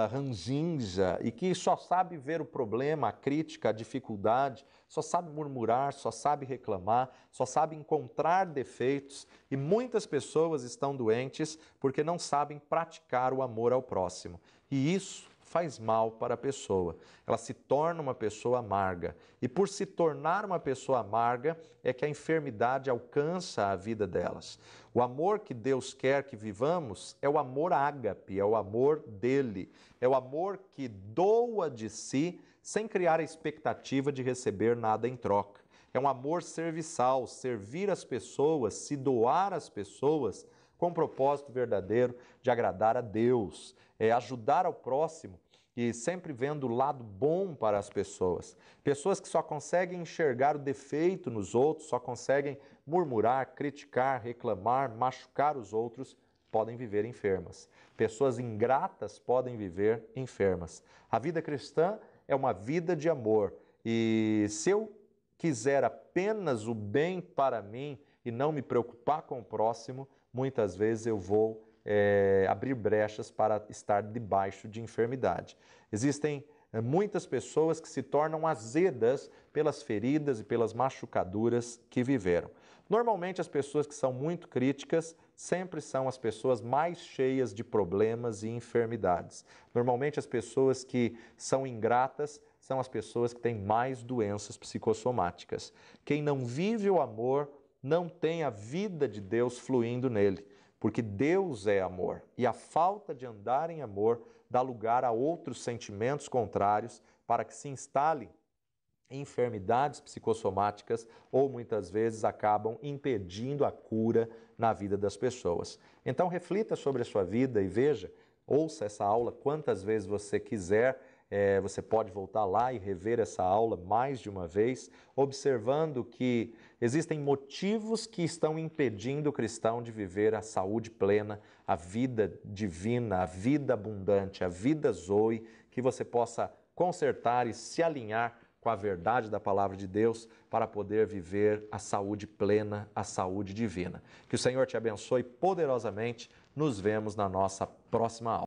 ranzinza e que só sabe ver o problema, a crítica, a dificuldade, só sabe murmurar, só sabe reclamar, só sabe encontrar defeitos, e muitas pessoas estão doentes porque não sabem praticar o amor ao próximo. E isso faz mal para a pessoa. Ela se torna uma pessoa amarga. E por se tornar uma pessoa amarga, é que a enfermidade alcança a vida delas. O amor que Deus quer que vivamos é o amor ágape, é o amor dele. É o amor que doa de si sem criar a expectativa de receber nada em troca. É um amor serviçal, servir as pessoas, se doar às pessoas com o propósito verdadeiro de agradar a Deus, é ajudar ao próximo e sempre vendo o lado bom para as pessoas. Pessoas que só conseguem enxergar o defeito nos outros, só conseguem murmurar, criticar, reclamar, machucar os outros, podem viver enfermas. Pessoas ingratas podem viver enfermas. A vida cristã é uma vida de amor, e se eu quiser apenas o bem para mim e não me preocupar com o próximo, muitas vezes eu vou abrir brechas para estar debaixo de enfermidade. Existem muitas pessoas que se tornam azedas pelas feridas e pelas machucaduras que viveram. Normalmente, as pessoas que são muito críticas sempre são as pessoas mais cheias de problemas e enfermidades. Normalmente, as pessoas que são ingratas são as pessoas que têm mais doenças psicossomáticas. Quem não vive o amor não tem a vida de Deus fluindo nele, porque Deus é amor, e a falta de andar em amor dá lugar a outros sentimentos contrários para que se instalem enfermidades psicossomáticas ou muitas vezes acabam impedindo a cura na vida das pessoas. Então reflita sobre a sua vida e veja, ouça essa aula quantas vezes você quiser. Você pode voltar lá e rever essa aula mais de uma vez, observando que existem motivos que estão impedindo o cristão de viver a saúde plena, a vida divina, a vida abundante, a vida Zoe, que você possa consertar e se alinhar com a verdade da palavra de Deus para poder viver a saúde plena, a saúde divina. Que o Senhor te abençoe poderosamente. Nos vemos na nossa próxima aula.